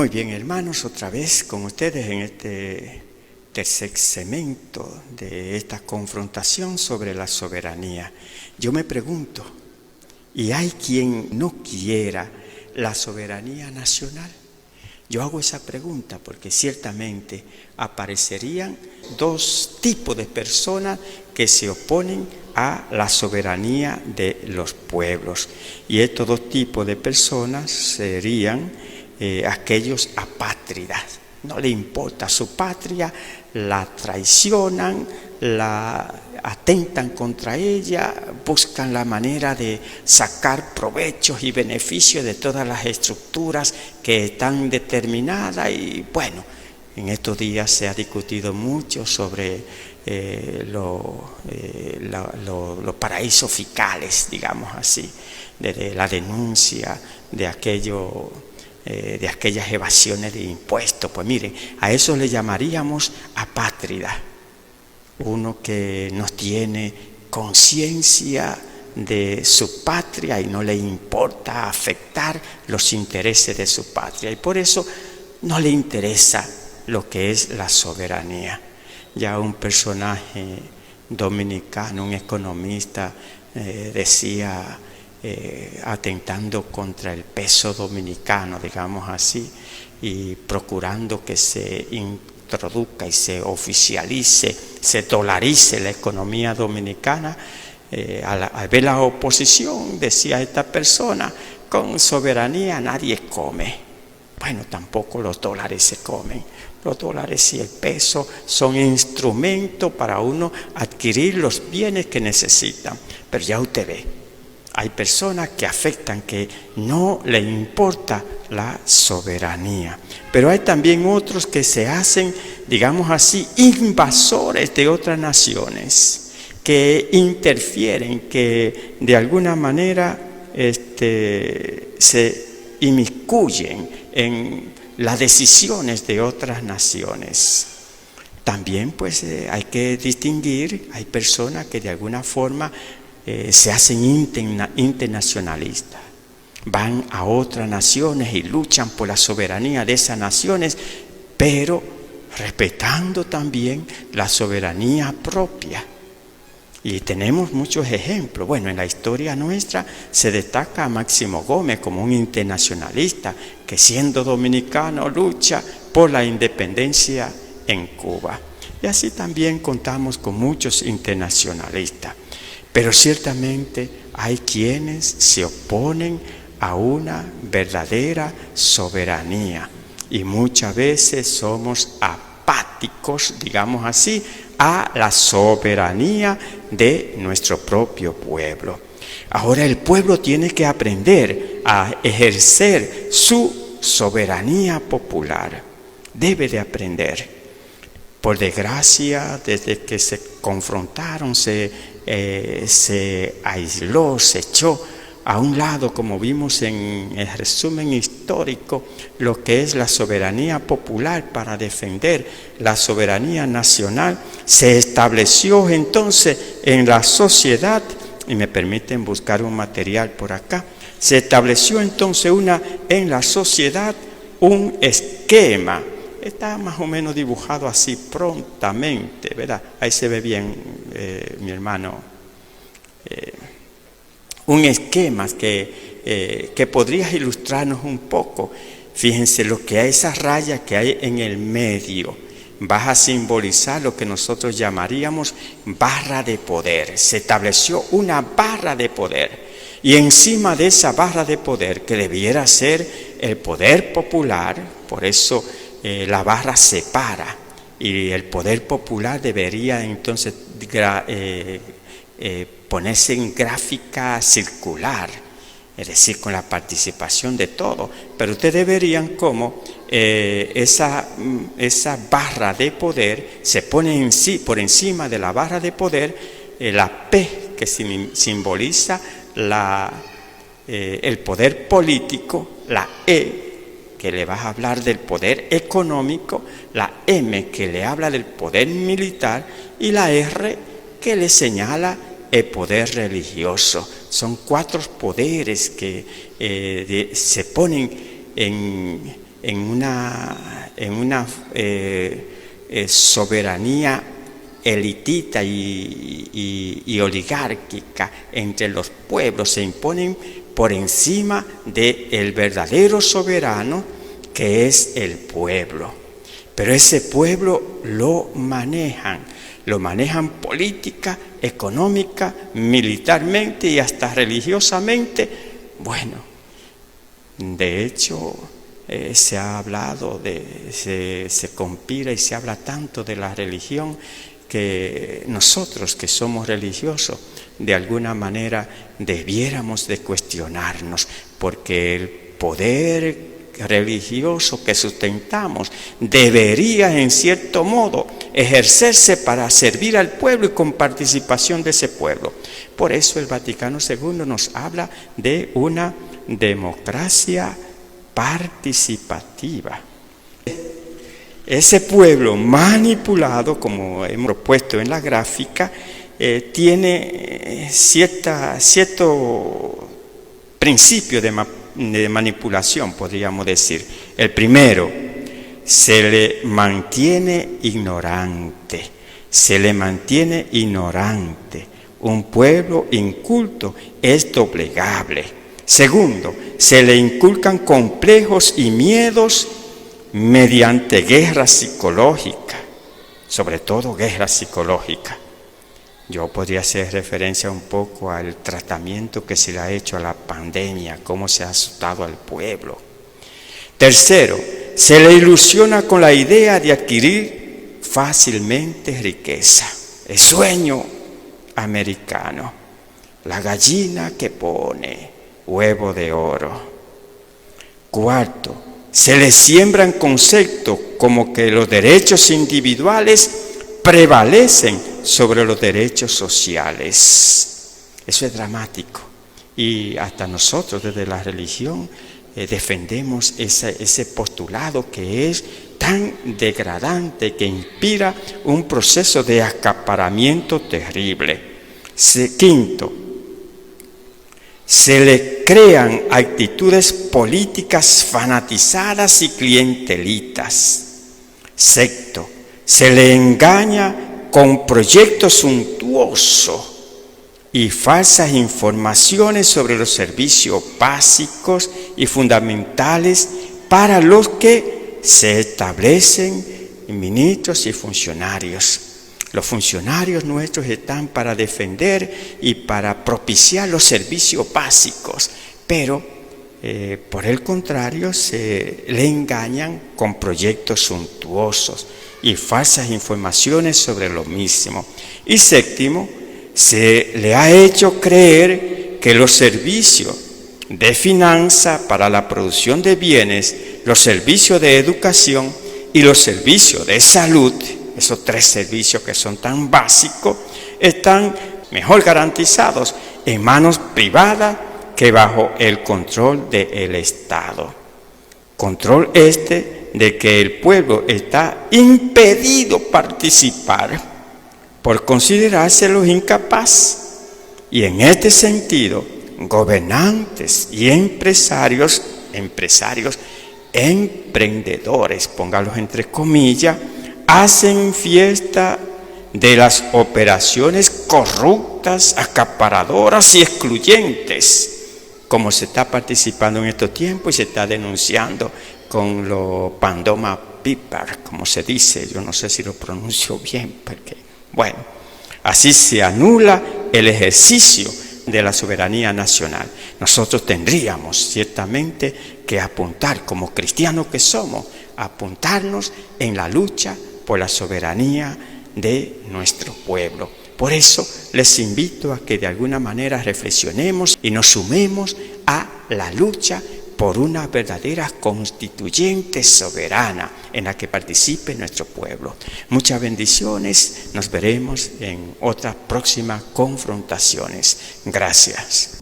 Muy bien, hermanos, otra vez con ustedes en este tercer segmento de esta confrontación sobre la soberanía. Yo me pregunto, ¿y hay quien no quiera la soberanía nacional? Yo hago esa pregunta porque ciertamente aparecerían dos tipos de personas que se oponen a la soberanía de los pueblos. Y estos dos tipos de personas serían aquellos apátridas. No le importa su patria, la traicionan, la atentan contra ella, buscan la manera de sacar provechos y beneficios de todas las estructuras que están determinadas. Y bueno, en estos días se ha discutido mucho sobre los paraísos fiscales, digamos así, de la denuncia de aquellas evasiones de impuestos. Pues miren, a eso le llamaríamos apátrida. Uno que no tiene conciencia de su patria y no le importa afectar los intereses de su patria. Y por eso no le interesa lo que es la soberanía. Ya un personaje dominicano, un economista, decía, atentando contra el peso dominicano, digamos así, y procurando que se introduzca y se oficialice, se dolarice la economía dominicana. Al ver la oposición, decía esta persona, con soberanía nadie come. Bueno, tampoco los dólares se comen. Los dólares y el peso son instrumentos para uno adquirir los bienes que necesitan. Pero ya usted ve, hay personas que afectan, que no le importa la soberanía. Pero hay también otros que se hacen, digamos así, invasores de otras naciones, que interfieren, que de alguna manera se inmiscuyen en las decisiones de otras naciones. También pues hay que distinguir, hay personas que de alguna forma se hacen internacionalistas, van a otras naciones y luchan por la soberanía de esas naciones, pero respetando también la soberanía propia. Y tenemos muchos ejemplos. Bueno, en la historia nuestra se destaca a Máximo Gómez como un internacionalista que, siendo dominicano, lucha por la independencia en Cuba. Y así también contamos con muchos internacionalistas. Pero ciertamente hay quienes se oponen a una verdadera soberanía. Y muchas veces somos apáticos, digamos así, a la soberanía de nuestro propio pueblo. Ahora el pueblo tiene que aprender a ejercer su soberanía popular. Debe de aprender. Por desgracia, desde que se confrontaron, se aisló, se echó a un lado, como vimos en el resumen histórico, lo que es la soberanía popular para defender la soberanía nacional. Se estableció entonces en la sociedad, y me permiten buscar un material por acá, se estableció entonces en la sociedad un esquema. Está más o menos dibujado así prontamente, ¿verdad? Ahí se ve bien, mi hermano. Un esquema que podrías ilustrarnos un poco. Fíjense lo que hay, esas rayas que hay en el medio. Vas a simbolizar lo que nosotros llamaríamos barra de poder. Se estableció una barra de poder. Y encima de esa barra de poder, que debiera ser el poder popular, por eso la barra se para. Y el poder popular debería entonces ponerse en gráfica circular, es decir, con la participación de todos. Pero ustedes verían cómo esa barra de poder se pone por encima de la barra de poder, la P, que simboliza el poder político, la E, que le va a hablar del poder económico, la M, que le habla del poder militar, y la R, que le señala el poder religioso. Son 4 poderes que se ponen en una soberanía elitista y oligárquica entre los pueblos, se imponen por encima del verdadero soberano, que es el pueblo. Pero ese pueblo lo manejan política, económica, militarmente y hasta religiosamente. Bueno, de hecho, se ha hablado, se conspira y se habla tanto de la religión, que nosotros que somos religiosos, de alguna manera debiéramos de cuestionarnos, porque el poder religioso que sustentamos debería en cierto modo ejercerse para servir al pueblo y con participación de ese pueblo. Por eso el Vaticano II nos habla de una democracia participativa. Ese pueblo manipulado, como hemos propuesto en la gráfica, tiene cierto principio de manipulación, podríamos decir. El primero, se le mantiene ignorante. Un pueblo inculto es doblegable. Segundo, se le inculcan complejos y miedos mediante guerra psicológica, sobre todo guerra psicológica. Yo podría hacer referencia un poco al tratamiento que se le ha hecho a la pandemia, cómo se ha asustado al pueblo. Tercero, se le ilusiona con la idea de adquirir fácilmente riqueza. El sueño americano, la gallina que pone huevo de oro. Cuarto, se le siembran conceptos como que los derechos individuales prevalecen sobre los derechos sociales. Eso es dramático. Y hasta nosotros desde la religión defendemos ese postulado que es tan degradante, que inspira un proceso de acaparamiento terrible. Quinto, se le crean actitudes políticas fanatizadas y clientelitas. Sexto, se le engaña con proyectos suntuosos y falsas informaciones sobre los servicios básicos y fundamentales para los que se establecen ministros y funcionarios. Los funcionarios nuestros están para defender y para propiciar los servicios básicos, pero por el contrario se le engañan con proyectos suntuosos y falsas informaciones sobre lo mismo. Y séptimo, se le ha hecho creer que los servicios de finanza para la producción de bienes, los servicios de educación y los servicios de salud, esos tres servicios que son tan básicos, están mejor garantizados en manos privadas que bajo el control del Estado. Control de que el pueblo está impedido participar por considerárselo incapaz. Y en este sentido, gobernantes y empresarios, emprendedores, póngalos entre comillas, hacen fiesta de las operaciones corruptas, acaparadoras y excluyentes, como se está participando en estos tiempos y se está denunciando con los Pandora Papers, como se dice. Yo no sé si lo pronuncio bien, porque, bueno, así se anula el ejercicio de la soberanía nacional. Nosotros tendríamos ciertamente que apuntar, como cristianos que somos, apuntarnos en la lucha por la soberanía de nuestro pueblo. Por eso les invito a que de alguna manera reflexionemos y nos sumemos a la lucha por una verdadera constituyente soberana en la que participe nuestro pueblo. Muchas bendiciones, nos veremos en otras próximas confrontaciones. Gracias.